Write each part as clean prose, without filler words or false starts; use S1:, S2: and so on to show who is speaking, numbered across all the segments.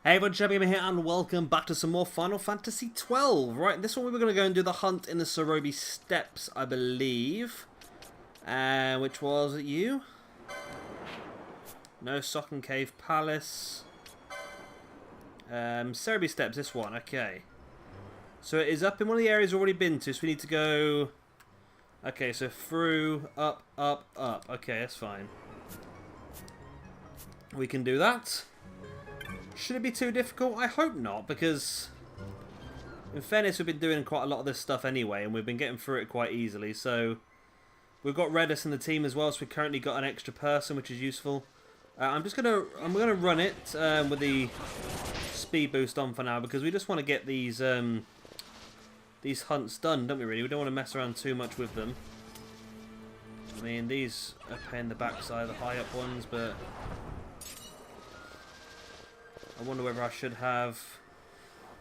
S1: Hey everyone, Shabby here and welcome back to some more Final Fantasy XII. Right, this one we were going to go and do the hunt in the Sorobi Steppes, I believe. Which was it you? No, Socken Cave Palace. Sorobi Steppes, this one, okay. So it is up in one of the areas we've already been to, so we need to go... Okay, so through, up, up, up. Okay, that's fine. We can do that. Should it be too difficult? I hope not, because in fairness we've been doing quite a lot of this stuff anyway, and we've been getting through it quite easily. So we've got Redis in the team as well, so we've currently got an extra person, which is useful. I'm gonna run it with the speed boost on for now, because we just want to get these hunts done, don't we? Really, we don't want to mess around too much with them. I mean, these are a pain in the backside, the high up ones, but. I wonder whether I should have...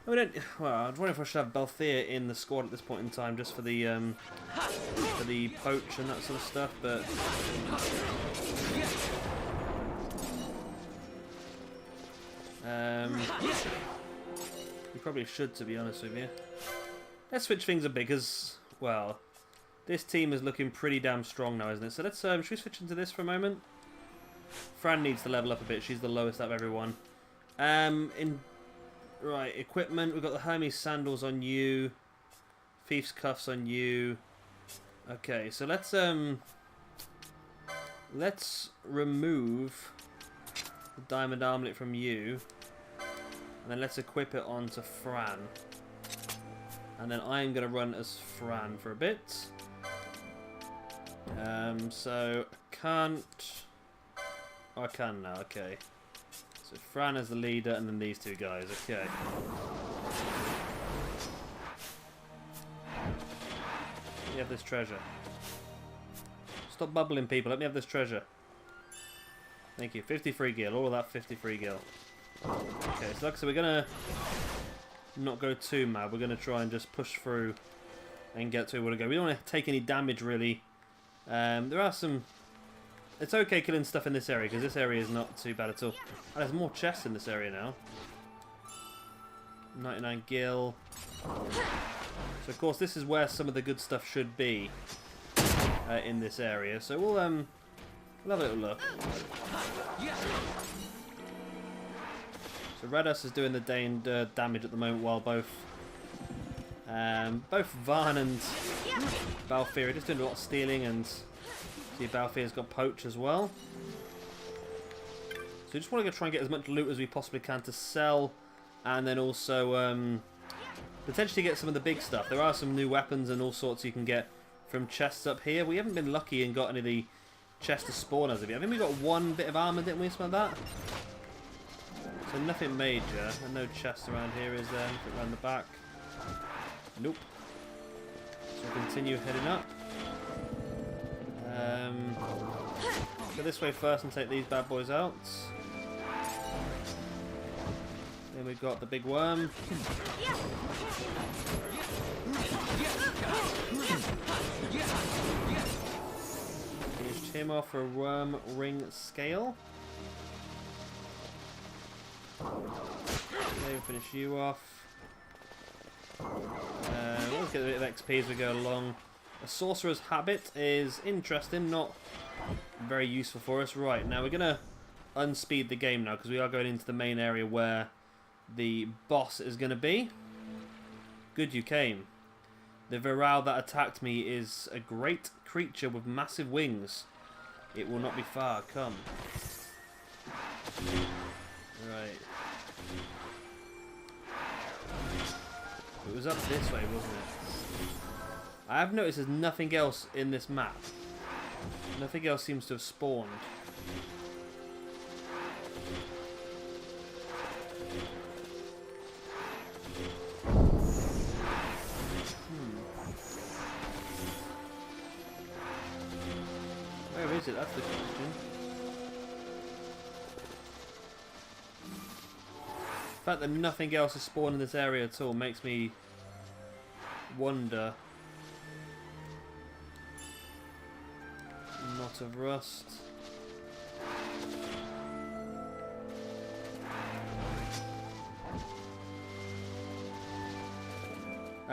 S1: Well, I wonder if I should have Balthier in the squad at this point in time, just for the poach and that sort of stuff, but... You probably should, to be honest with you. Let's switch things a bit, because, well, this team is looking pretty damn strong now, isn't it? So let's, should we switch into this for a moment? Fran needs to level up a bit, she's the lowest out of everyone. Right, equipment, we've got the Hermes sandals on you, Thief's cuffs on you. Okay, so let's remove the diamond armlet from you, and then let's equip it onto Fran. And then I'm gonna run as Fran for a bit. So I can't. Oh, I can now, okay. So Fran as the leader, and then these two guys. Okay. Let me have this treasure. Stop bubbling, people. Let me have this treasure. Thank you. 53 gil. All of that 53 gil. Okay, so like I said, we're going to not go too mad. We're going to try and just push through and get to where we want to go. We don't want to take any damage, really. There are some... It's okay killing stuff in this area, because this area is not too bad at all. Oh, there's more chests in this area now. 99 gil. So of course this is where some of the good stuff should be in this area. So we'll have a little look. So Redis is doing the damage at the moment, while both Vaan and Balthier are just doing a lot of stealing, and see, Balthier's got poach as well. So we just want to try and get as much loot as we possibly can to sell, and then also potentially get some of the big stuff. There are some new weapons and all sorts you can get from chests up here. We haven't been lucky and got any of the chests to spawn as of yet. I think we got one bit of armor, didn't we, something like that? So nothing major, and no chests around here, is there? Anything around the back? Nope. So we'll continue heading up. Go this way first and take these bad boys out. Then we've got the big worm. Finished him off for a worm ring scale. There we finish you off. Let's get a bit of XP as we go along. A sorcerer's habit is interesting, not very useful for us. Right, now we're going to unspeed the game now, because we are going into the main area where the boss is going to be. Good you came. The viral that attacked me is a great creature with massive wings. It will not be far, come. Right. It was up this way, wasn't it? I have noticed there's nothing else in this map. Nothing else seems to have spawned. Where is it? That's the question. The fact that nothing else has spawned in this area at all makes me wonder. Knot of rust.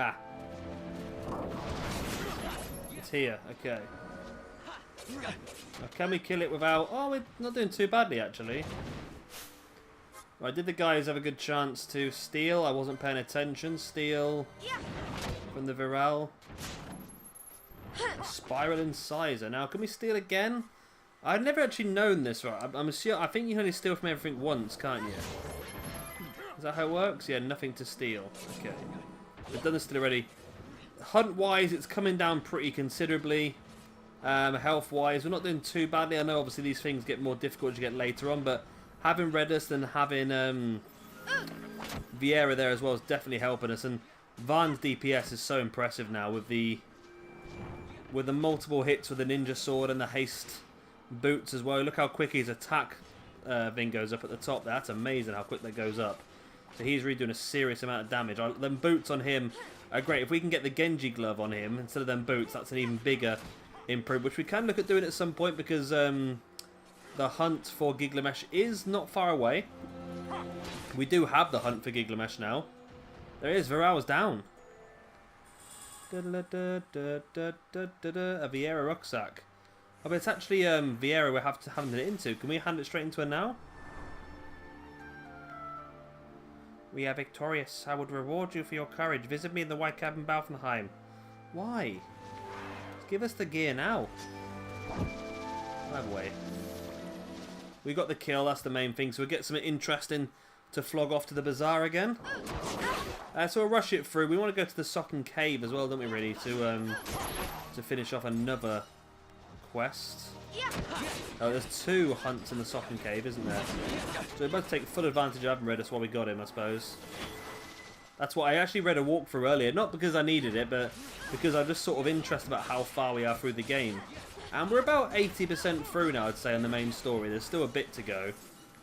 S1: Ah. It's here. Okay. Now, can we kill it without... Oh, we're not doing too badly, actually. Right, did the guys have a good chance to steal? I wasn't paying attention. Steal from the Viral. A spiral incisor. Now, can we steal again? I've never actually known this, right? I'm sure. I think you can only steal from everything once, can't you? Is that how it works? Yeah, nothing to steal. Okay. We've done this still already. Hunt-wise, it's coming down pretty considerably. Health-wise, we're not doing too badly. I know, obviously, these things get more difficult as you get later on, but having Redus and having Vieira there as well is definitely helping us. And Vaan's DPS is so impressive now with the multiple hits with the ninja sword and the haste boots as well. Look how quick his attack thing goes up at the top. That's amazing how quick that goes up. So he's really doing a serious amount of damage. Them boots on him are great. If we can get the Genji glove on him instead of them boots, that's an even bigger improve, which we can look at doing at some point because the hunt for Gilgamesh is not far away. We do have the hunt for Gilgamesh now. There is. Viral's down. A Vieira rucksack. Oh, but it's actually Vieira we have to hand it into. Can we hand it straight into her now? We are victorious. I would reward you for your courage. Visit me in the White Cabin, Balfenheim. Why? Give us the gear now. By the way. We got the kill, that's the main thing. So we'll get something interesting to flog off to the bazaar again. So we'll rush it through. We want to go to the Socken Cave as well, don't we, really? To finish off another quest. Oh, there's 2 hunts in the Socken Cave, isn't there? So we're about to take full advantage of having Redus while we got him, I suppose. That's why I actually read a walkthrough earlier. Not because I needed it, but because I'm just sort of interested about how far we are through the game. And we're about 80% through now, I'd say, on the main story. There's still a bit to go.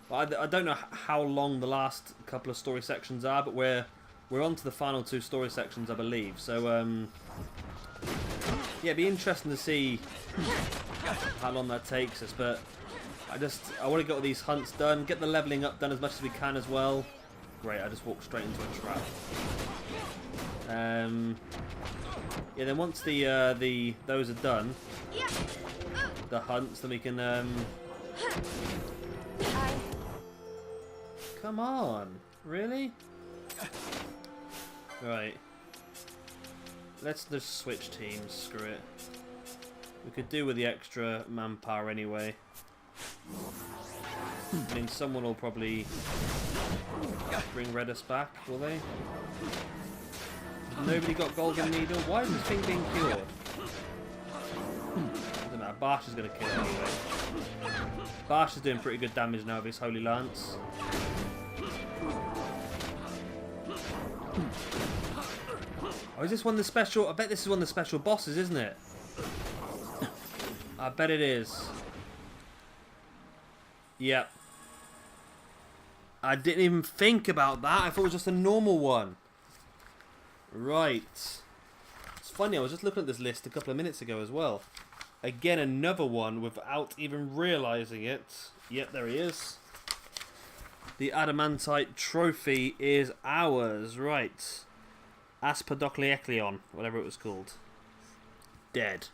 S1: But I don't know how long the last couple of story sections are, but we're on to the final 2 story sections, I believe. So, yeah, it'd be interesting to see how long that takes us. But I want to get all these hunts done, get the leveling up done as much as we can as well. Great, I just walked straight into a trap. Yeah, then once those are done, the hunts, then we can come on, really? Right. Let's just switch teams, screw it. We could do with the extra manpower anyway. I mean, someone will probably bring Redus back, will they? Nobody got Golden Needle? Why is this thing being cured? Doesn't matter, Barsh is going to kill it anyway. Barsh is doing pretty good damage now with his Holy Lance. Oh, is this one of the special? I bet this is one of the special bosses, isn't it? I bet it is. Yep. I didn't even think about that. I thought it was just a normal one. Right. It's funny, I was just looking at this list a couple of minutes ago as well. Again, another one without even realising it. Yep, there he is. The Adamantite Trophy is ours. Right. Aspadocleekleon, whatever it was called. Dead.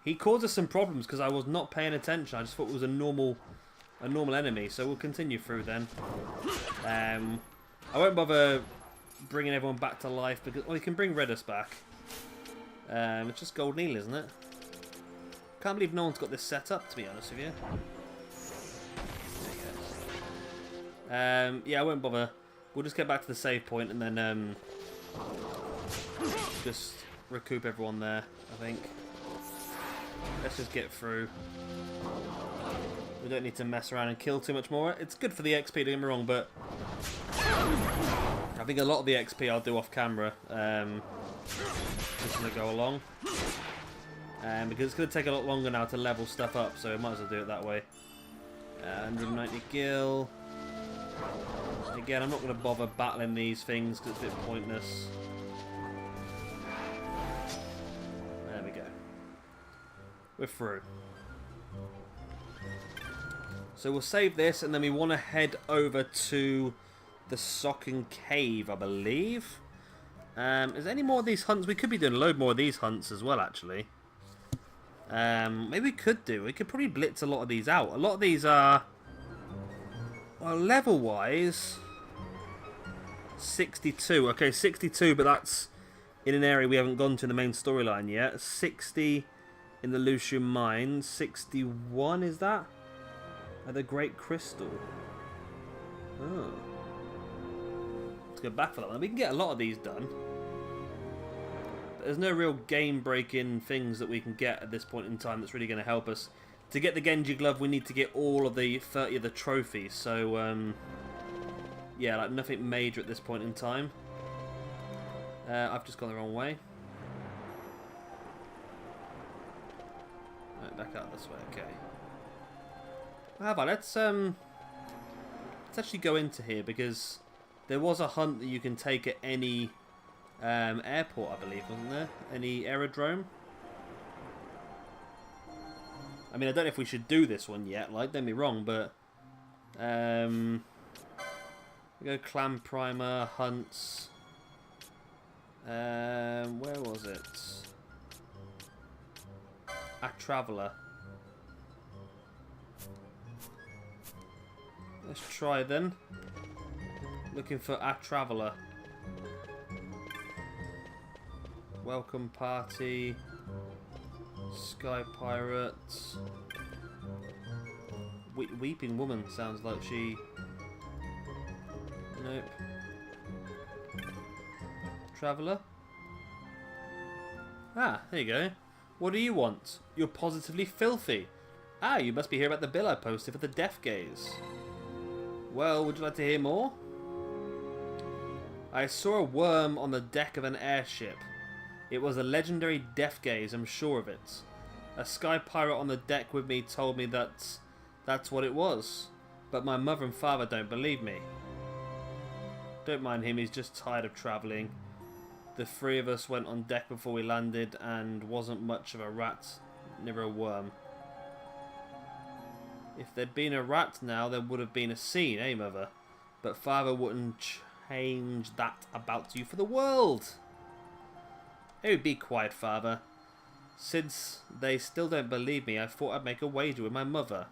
S1: He caused us some problems because I was not paying attention. I just thought it was a normal enemy. So we'll continue through then. I won't bother bringing everyone back to life because you can bring Redus back. It's just Gold Needle, isn't it? Can't believe no one's got this set up, to be honest with you. There you go. Yeah, I won't bother. We'll just get back to the save point and then just recoup everyone there, I think. Let's just get through. We don't need to mess around and kill too much more. It's good for the XP, don't get me wrong, but I think a lot of the XP I'll do off camera. Just going to go along. Because it's going to take a lot longer now to level stuff up, so I might as well do it that way. 190 gil. Again, I'm not going to bother battling these things because it's a bit pointless. There we go. We're through. So we'll save this and then we want to head over to the Socken Cave, I believe. Is there any more of these hunts? We could be doing a load more of these hunts as well, actually. Maybe we could do. We could probably blitz a lot of these out. A lot of these are, well, level-wise, 62. Okay, 62, but that's in an area we haven't gone to in the main storyline yet. 60 in the Lucian Mine. 61, is that? At the Great Crystal. Oh. Let's go back for that one. We can get a lot of these done. But there's no real game-breaking things that we can get at this point in time that's really going to help us. To get the Genji Glove, we need to get all of the 30 of the trophies. So, yeah, like nothing major at this point in time. I've just gone the wrong way. Right, back out this way. Okay. How about let's actually go into here, because there was a hunt that you can take at any airport, I believe, wasn't there? Any aerodrome. I mean, I don't know if we should do this one yet. Like, don't be wrong, but we go clan primer hunts. Where was it? A traveller. Let's try then. Looking for a traveller. Welcome party. Sky pirates. Weeping woman sounds like she. Nope. Traveller. Ah, there you go. What do you want? You're positively filthy. Ah, you must be here about the bill I posted for the Death Gaze. Well, would you like to hear more? I saw a worm on the deck of an airship. It was a legendary Death Gaze, I'm sure of it. A sky pirate on the deck with me told me that that's what it was. But my mother and father don't believe me. Don't mind him, he's just tired of travelling. The three of us went on deck before we landed and wasn't much of a rat, never a worm. If there'd been a rat now, there would have been a scene, eh, mother? But father wouldn't change that about you for the world. Oh, be quiet, father. Since they still don't believe me, I thought I'd make a wager with my mother.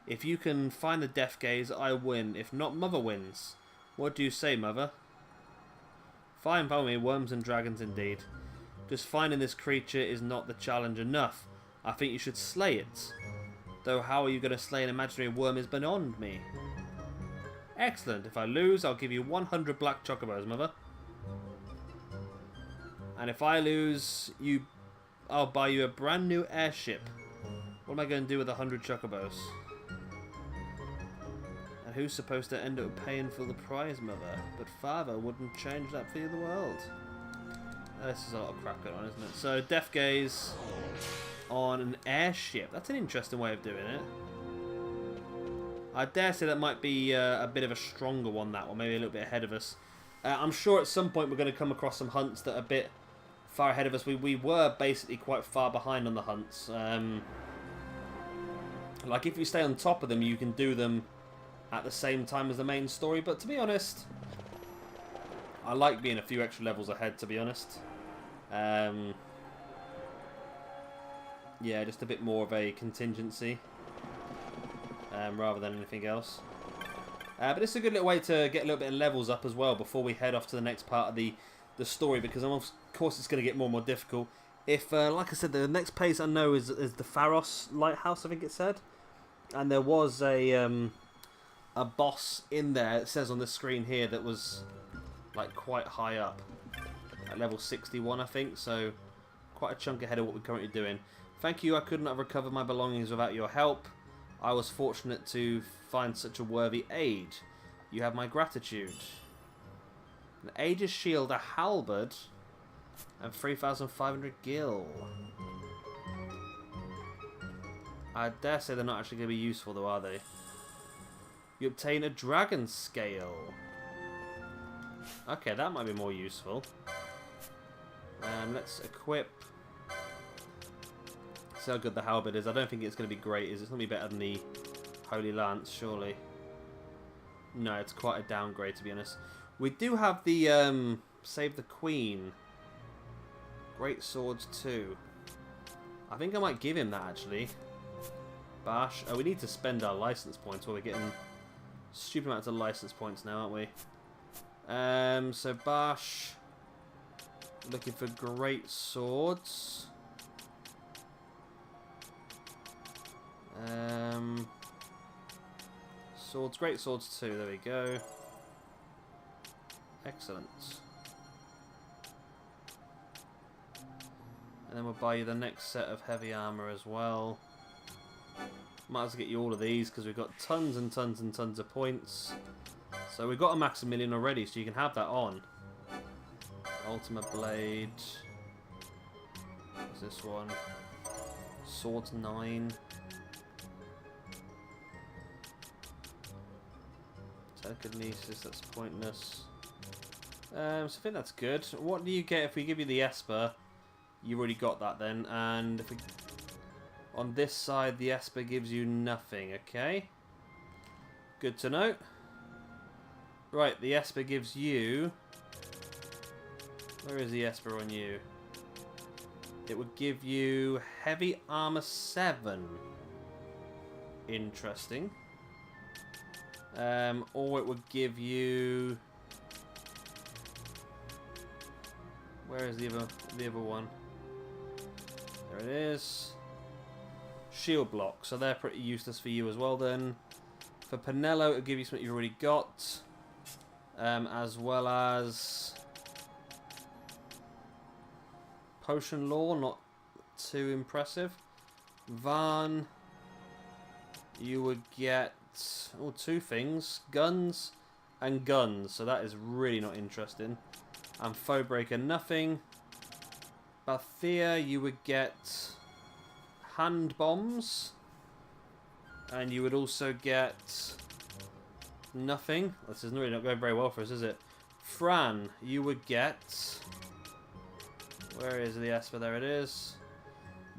S1: If you can find the Death Gaze, I win. If not, mother wins. What do you say, mother? Fine by me, worms and dragons indeed. Just finding this creature is not the challenge enough. I think you should slay it. Though how are you going to slay an imaginary worm is beyond me. Excellent. If I lose, I'll give you 100 black chocobos, mother. And if I lose, I'll buy you a brand new airship. What am I going to do with 100 chocobos? And who's supposed to end up paying for the prize, mother? But father wouldn't change that for the world. This is a lot of crap going on, isn't it? So, Death Gaze on an airship. That's an interesting way of doing it. I dare say that might be a bit of a stronger one, that one. Maybe a little bit ahead of us. I'm sure at some point we're going to come across some hunts that are a bit far ahead of us. We were basically quite far behind on the hunts. Like, if you stay on top of them, you can do them at the same time as the main story. But to be honest, I like being a few extra levels ahead, to be honest. Yeah, just a bit more of a contingency rather than anything else. But it's a good little way to get a little bit of levels up as well before we head off to the next part of the story, because of course it's going to get more and more difficult. If, like I said, the next place I know is the Pharos Lighthouse, I think it said. And there was a boss in there, it says on the screen here, that was like quite high up. At level 61, I think, so quite a chunk ahead of what we're currently doing. Thank you, I could not have recovered my belongings without your help. I was fortunate to find such a worthy aid. You have my gratitude. An Aegis shield, a halberd, and 3,500 gil. I dare say they're not actually going to be useful though, are they? You obtain a dragon scale. Okay, that might be more useful. Let's equip. See how good the halberd is. I don't think it's going to be great. It's going to be better than the Holy Lance, surely. No, it's quite a downgrade, to be honest. We do have the Save the Queen. Great Swords 2. I think I might give him that, actually. Bash. Oh, we need to spend our license points. Well, we're getting stupid amounts of license points now, aren't we? So Bash. Looking for Great Swords. Swords. Great Swords 2. There we go. Excellent. And then we'll buy you the next set of heavy armor as well. Might as well get you all of these because we've got tons and tons and tons of points. So we've got a Maximilian already, so you can have that on. Ultima Blade. What's this one? Swords 9. Telekinesis, that's pointless. So I think that's good. What do you get if we give you the Esper? You already got that then, and if we, on this side the Esper gives you nothing, okay? Good to know. Right, the Esper gives you... Where is the Esper on you? It would give you Heavy Armor 7. Interesting. Or it would give you... Where is the other one? There it is. Shield block. So they're pretty useless for you as well then. For Pinello, it'll give you something you've already got. As well as... Potion Law, not too impressive. Vaan, you would get... Oh, two things. Guns and guns. So that is really not interesting. And Foe Breaker, nothing. Balthea, you would get hand bombs. And you would also get nothing. This is really not going very well for us, is it? Fran, you would get... Where is the Esper? There it is.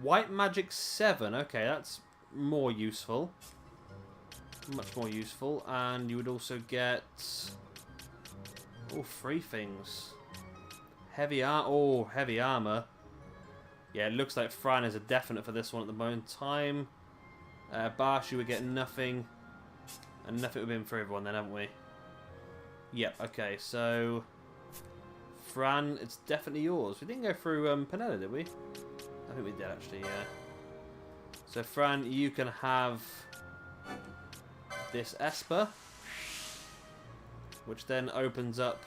S1: White Magic 7. Okay, that's more useful. Much more useful. And you would also get... Oh, three things. Heavy armor. Yeah, it looks like Fran is a definite for this one at the moment in time. Bash, you would get nothing. And nothing would be in for everyone then, haven't we? Yep, okay, so... Fran, it's definitely yours. We didn't go through Pinella, did we? I think we did, actually, yeah. So, Fran, you can have this Esper, which then opens up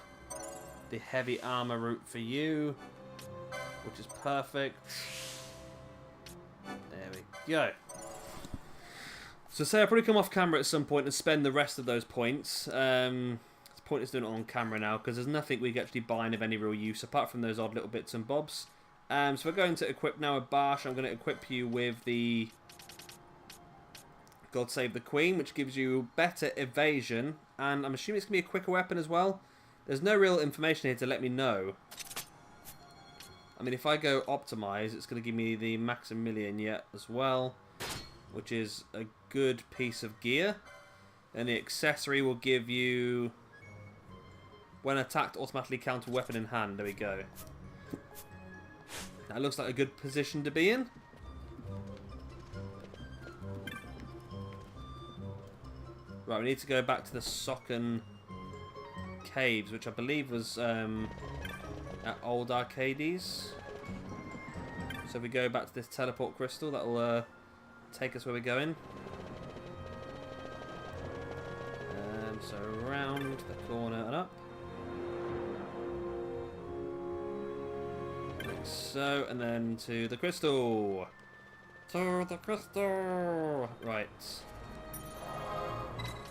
S1: the heavy armor route for you, which is perfect. There we go. So say I'll probably come off camera at some point and spend the rest of those points. It's pointless doing it on camera now because there's nothing we can actually buying of any real use apart from those odd little bits and bobs. So we're going to equip now a Bash. I'm going to equip you with the God Save the Queen, which gives you better evasion, and I'm assuming it's going to be a quicker weapon as well. There's no real information here to let me know. I mean, if I go optimize, it's going to give me the Maximilian yet as well, which is a good piece of gear. And the accessory will give you, when attacked, automatically counter weapon in hand. There we go. That looks like a good position to be in. Right, we need to go back to the Socken Caves, which I believe was at Old Arcades. So if we go back to this teleport crystal, that'll take us where we're going. So around the corner and up. Like so, and then to the crystal. To the crystal! Right.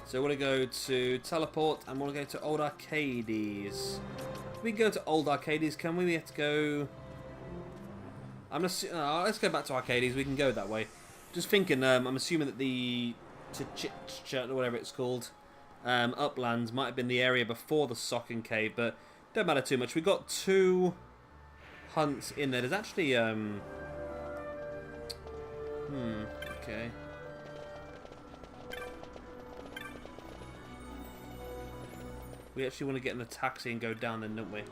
S1: So I want to go to teleport and want to go to Old Arcades. We can go to Old Arcades, can we? We have to go... let's go back to Arcades. We can go that way. Just thinking, I'm assuming that the or whatever it's called, Uplands might have been the area before the Socken Cave, but don't matter too much. We've got 2 hunts in there. There's actually okay. We actually want to get in a taxi and go down then, don't we?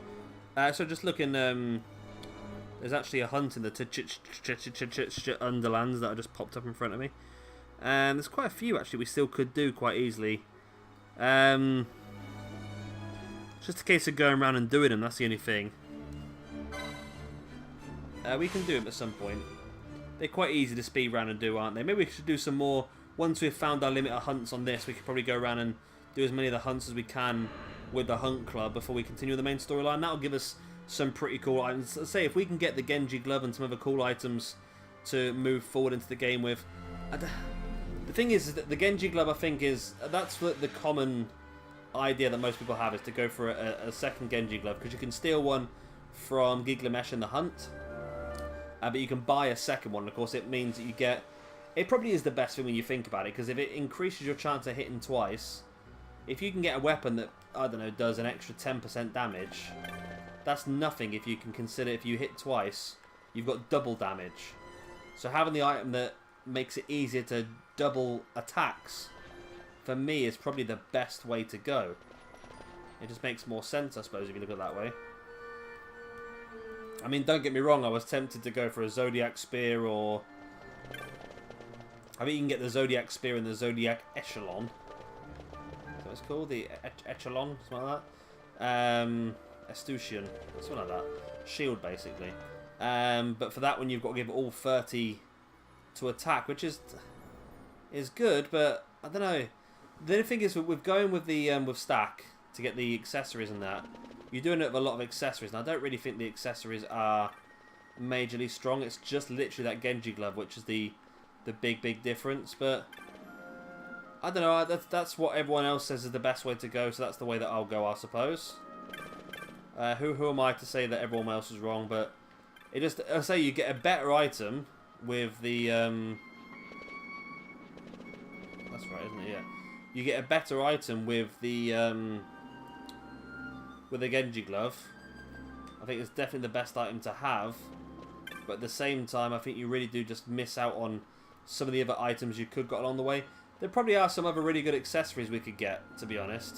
S1: So just looking, there's actually a hunt in the Underlands that just popped up in front of me. And there's quite a few actually we still could do quite easily. It's just a case of going around and doing them, that's the only thing. We can do them at some point. They're quite easy to speed round and do, aren't they? Maybe we should do some more. Once we've found our limit of hunts on this, we could probably go around and do as many of the hunts as we can with the Hunt Club before we continue the main storyline. That'll give us some pretty cool items. Let's say if we can get the Genji Glove and some other cool items to move forward into the game with. The thing is that the Genji Glove, I think, that's the common idea that most people have, is to go for a second Genji Glove, because you can steal one from Gilgamesh in the Hunt, but you can buy a second one. Of course, it means that you get. It probably is the best thing when you think about it, because if it increases your chance of hitting twice, if you can get a weapon that, I don't know, does an extra 10% damage, that's nothing if you can consider if you hit twice, you've got double damage. So having the item that makes it easier to double attacks, for me, is probably the best way to go. It just makes more sense, I suppose, if you look at it that way. I mean, don't get me wrong, I was tempted to go for a Zodiac Spear, or I mean, you can get the Zodiac Spear and the Zodiac Echelon. Is that what it's called? The Echelon? Something like that? Escutcheon. Something like that. Shield, basically. But for that one, you've got to give all 30 to attack, which is good, but I don't know. The only thing is, with going with the with stack to get the accessories and that, you're doing it with a lot of accessories, and I don't really think the accessories are majorly strong. It's just literally that Genji Glove, which is the big difference. But I don't know, that's what everyone else says is the best way to go, so that's the way that I'll go, I suppose. Who am I to say that everyone else is wrong? But it just, I say, you get a better item with the that's right, isn't it? Yeah, you get a better item with the Genji Glove. I think it's definitely the best item to have, but at the same time, I think you really do just miss out on some of the other items you could got along the way. There probably are some other really good accessories we could get, to be honest,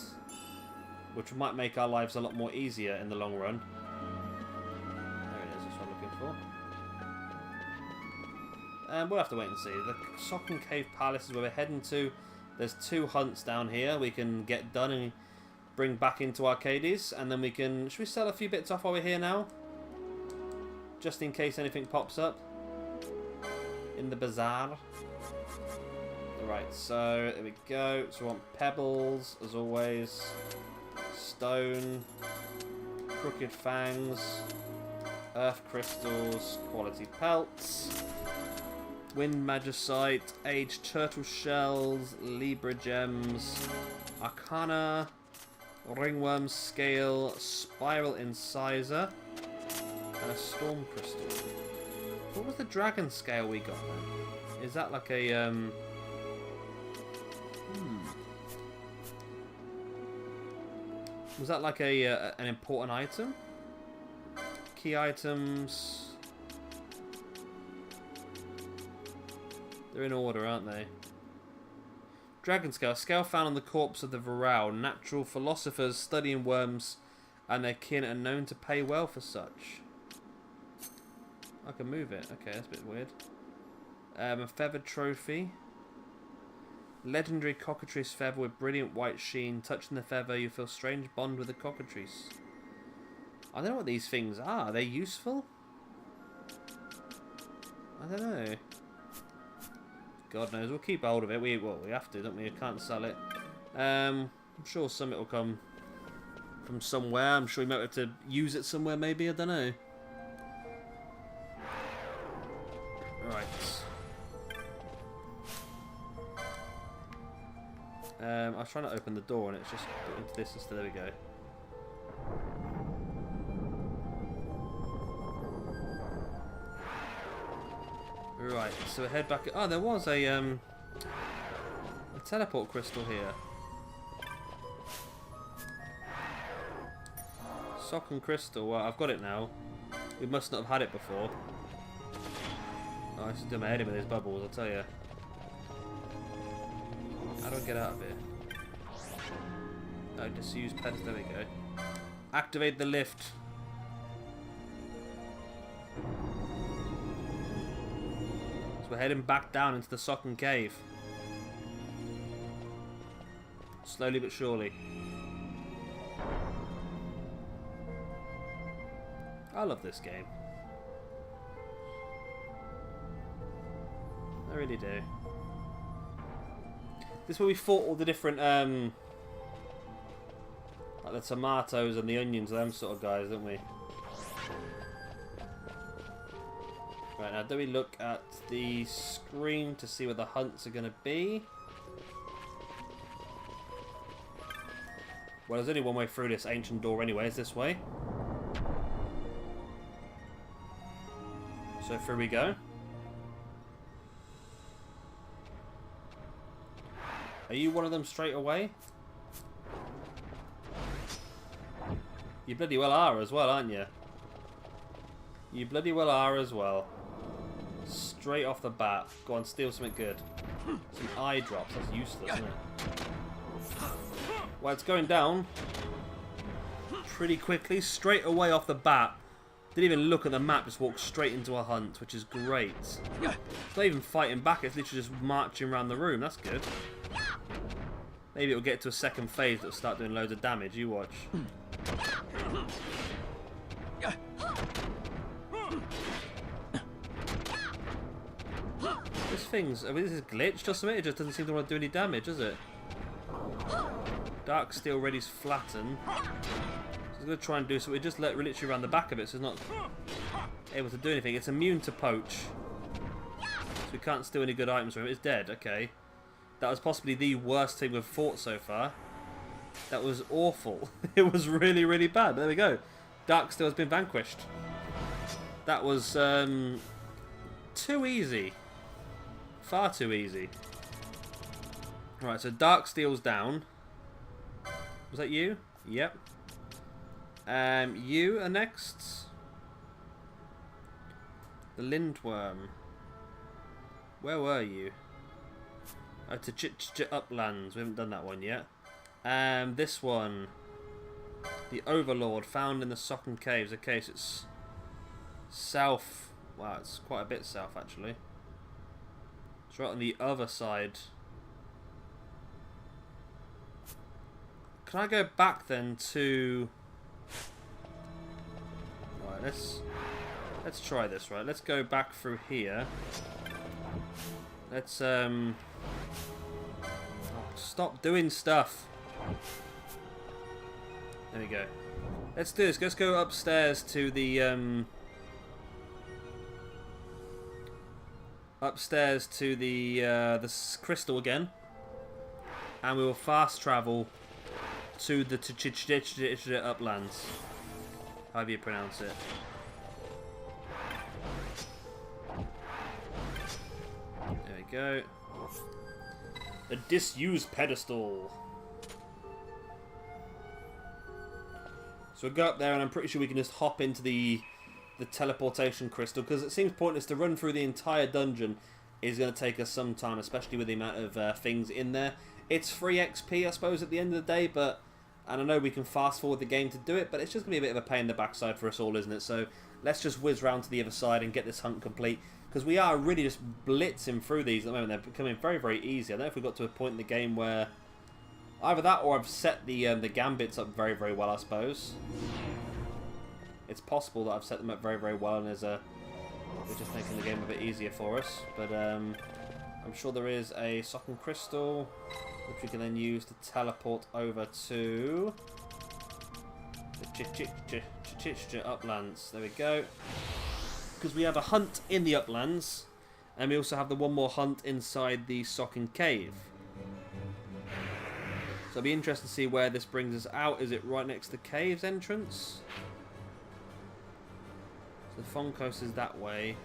S1: which might make our lives a lot more easier in the long run. There it is, that's what I'm looking for. We'll have to wait and see. The Socken Cave Palace is where we're heading to. There's 2 hunts down here we can get done and bring back into Archades, and then we can... Should we sell a few bits off while we're here now? Just in case anything pops up in the bazaar. Right, so there we go. So we want pebbles, as always. Stone. Crooked fangs. Earth crystals. Quality pelts. Wind magicite. Aged turtle shells. Libra gems. Arcana. Ringworm scale. Spiral incisor. And a storm crystal. What was the dragon scale we got then? Is that like a was that like an important item? Key items. They're in order, aren't they? Dragon scale. Scale found on the corpse of the Varao. Natural philosophers studying worms and their kin are known to pay well for such. I can move it. Okay, that's a bit weird. A feathered trophy. Legendary cockatrice feather with brilliant white sheen. Touching the feather, you feel strange bond with the cockatrice. I don't know what these things are. Are they useful? I don't know. God knows. We'll keep hold of it. We have to, don't we? We can't sell it. I'm sure some it will come from somewhere. I'm sure we might have to use it somewhere. Maybe, I don't know. Right. I was trying to open the door and it's just put into this instead. There we go. Right, so we head back. Oh, there was a teleport crystal here. Sock and crystal. Well, I've got it now. We must not have had it before. Oh, I should do my head in with these bubbles, I'll tell you. How do I get out of here? Oh, just use pets. There we go. Activate the lift. heading back down into the Socken Cave. Slowly but surely. I love this game. I really do. This is where we fought all the different, like the tomatoes and the onions, them sort of guys, don't we? Right, now do we look at the screen to see where the hunts are going to be? Well, there's only one way through this ancient door anyway, it's this way. So through we go. Are you one of them straight away? You bloody well are as well, aren't you? You bloody well are as well. Straight off the bat. Go on, steal something good. Some eye drops. That's useless, isn't it? Well, it's going down pretty quickly. Straight away off the bat. Didn't even look at the map. Just walked straight into a hunt, which is great. It's not even fighting back. It's literally just marching around the room. That's good. Maybe it'll get to a second phase that'll start doing loads of damage. You watch. This thing's... I mean, this is glitched or something. It just doesn't seem to want to do any damage, does it? Dark Steel Ready's flatten. So it's going to try and do something. We just let literally around the back of it, so it's not able to do anything. It's immune to poach. So we can't steal any good items from it. It's dead. Okay. That was possibly the worst thing we've fought so far. That was awful. It was really, really bad. But there we go. Dark Steel has been vanquished. That was too easy. Far too easy. Right, so Dark Steel's down. Was that you? Yep. You are next. The Lindworm. Where were you? Oh, to Uplands. We haven't done that one yet. This one. The Overlord, found in the Socken Caves. Okay, so it's south. Wow, it's quite a bit south, actually. It's right on the other side. Can I go back then to... Right, let's try this, right? Let's go back through here. Let's, oh, stop doing stuff. There we go. Let's do this. Let's go upstairs to the, upstairs to the crystal again. And we will fast travel to the Uplands. However you pronounce it. There we go. A disused pedestal. So we'll go up there and I'm pretty sure we can just hop into the teleportation crystal, because it seems pointless to run through the entire dungeon. Is going to take us some time, especially with the amount of things in there. It's free XP, I suppose, at the end of the day, but... And I know we can fast forward the game to do it, but it's just going to be a bit of a pain in the backside for us all, isn't it? So let's just whiz round to the other side and get this hunt complete. Because we are really just blitzing through these at the moment. They're becoming very, very easy. I don't know if we got to a point in the game where... Either that or I've set the gambits up very, very well, I suppose. It's possible that I've set them up very, very well and there's a... We're just making the game a bit easier for us. But I'm sure there is a Socken Crystal, which we can then use to teleport over to the Uplands. There we go. Because we have a hunt in the Uplands, and we also have the one more hunt inside the Socken Cave. So it'll be interesting to see where this brings us out. Is it right next to the cave's entrance? So Fonkos is that way.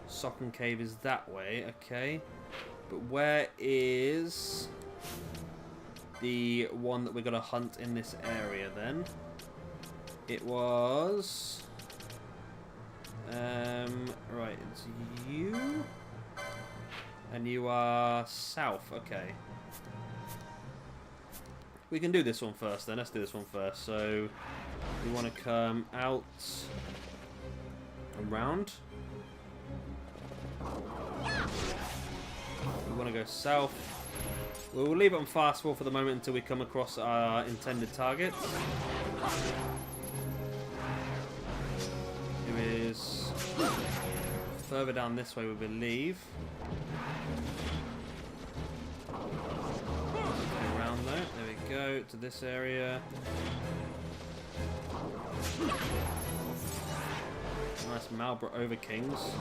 S1: Socken Cave is that way. Okay. But where is the one that we're going to hunt in this area then? It was... right, it's you. And you are south. Okay. We can do this one first then. Let's do this one first. So we want to come out around. want to go south. We'll leave it on fast forward for the moment until we come across our intended targets. Who is further down this way, we believe. Around there. There we go. To this area. Nice Malbra Overkings.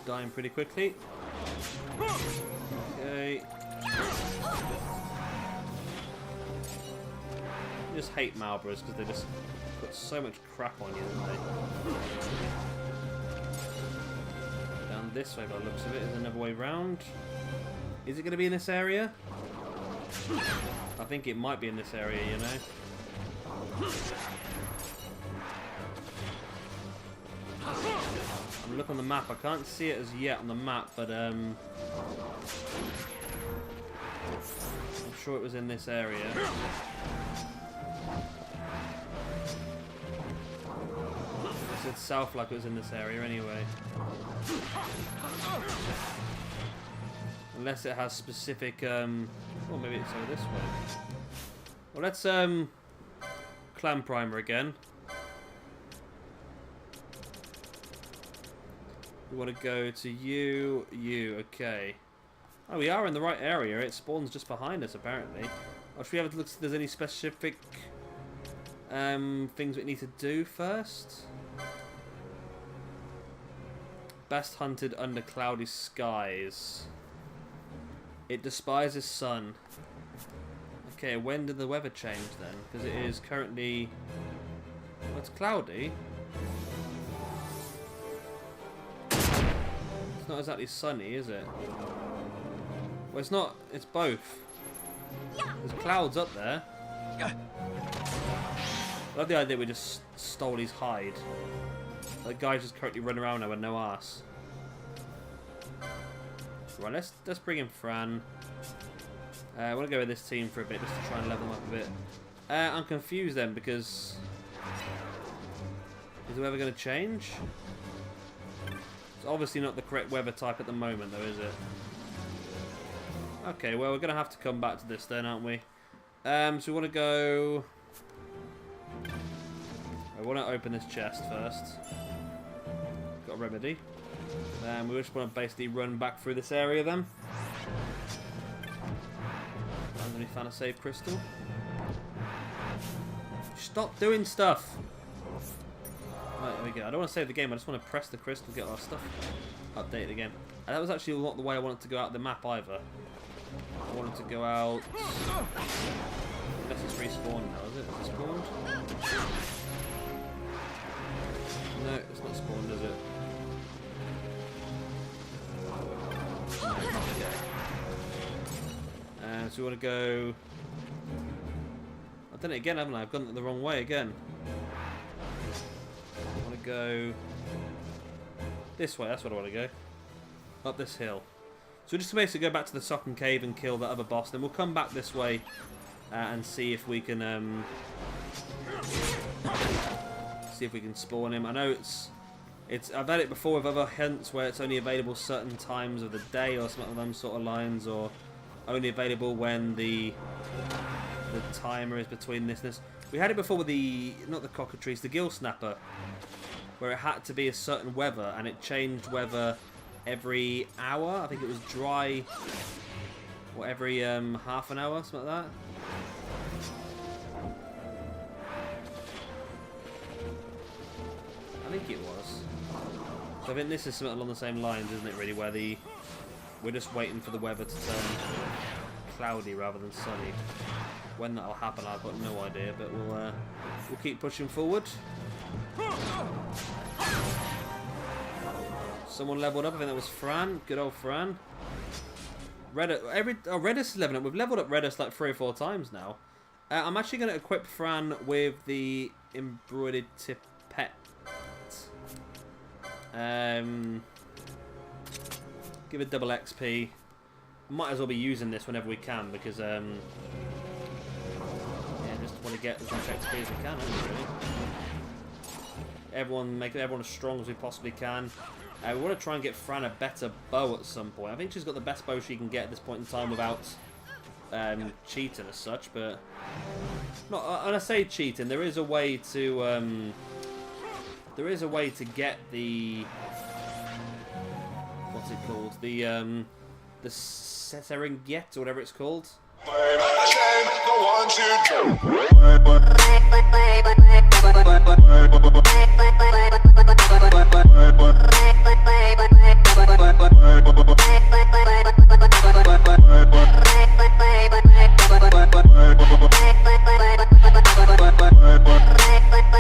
S1: Dying pretty quickly. Okay. I just hate Malbras because they just put so much crap on you, don't they? Down this way by the looks of it is another way round. Is it going to be in this area? I think it might be in this area, you know. I'm looking on the map. I can't see it as yet on the map, but I'm sure it was in this area. I said south like it was in this area anyway. Unless it has specific, well, maybe it's over this way. Well, let's clan primer again. We want to go to you, okay. Oh, we are in the right area. It spawns just behind us, apparently. Or should we have a look see if there's any specific things we need to do first? Best hunted under cloudy skies. It despises sun. Okay, when did the weather change then? Because it is currently... well, it's cloudy. It's not exactly sunny, is it? Well, it's not. It's both. There's clouds up there. I love the idea we just stole his hide. That guy's just currently running around now with no ass. Right, let's bring in Fran. I want to go with this team for a bit just to try and level them up a bit. I'm confused then because is the weather going to change? It's obviously not the correct weather type at the moment, though, is it? Okay, well, we're going to have to come back to this then, aren't we? So we want to go... I want to open this chest first. Got a remedy. We just want to basically run back through this area then. Randomly found a save crystal. Stop doing stuff! Right, there we go. I don't want to save the game, I just want to press the crystal to get our stuff updated again. And that was actually not the way I wanted to go out the map either. I wanted to go out... unless it's respawned now, is it? Is it spawned? No, it's not spawned, is it? So we want to go... I've done it again, haven't I? I've gone the wrong way again. I want to go... this way, that's what I want to go. Up this hill. So just basically go back to the Socken Cave and kill that other boss. Then we'll come back this way and see if we can... see if we can spawn him. I know it's I've had it before with other hunts where it's only available certain times of the day or something along them sort of lines, or only available when the timer is between this and this. We had it before with the, not the cockatrice, the gill snapper, where it had to be a certain weather and it changed weather every hour. I think it was dry, or every half an hour, something like that. I think it was. So I think this is something along the same lines, isn't it, really, where we're just waiting for the weather to turn cloudy rather than sunny. When that'll happen, I've got no idea, but we'll keep pushing forward. Someone leveled up. I think that was Fran. Good old Fran. Redis is leveling up. We've leveled up Redis like 3 or 4 times now. I'm actually going to equip Fran with the embroidered tippet. Give it double XP. Might as well be using this whenever we can because yeah, just want to get as much XP as we can, really. Make everyone as strong as we possibly can. We want to try and get Fran a better bow at some point. I think she's got the best bow she can get at this point in time without cheating as such, but not. And I say cheating, there is a way to get the what's it called? The Serengeti or whatever it's called.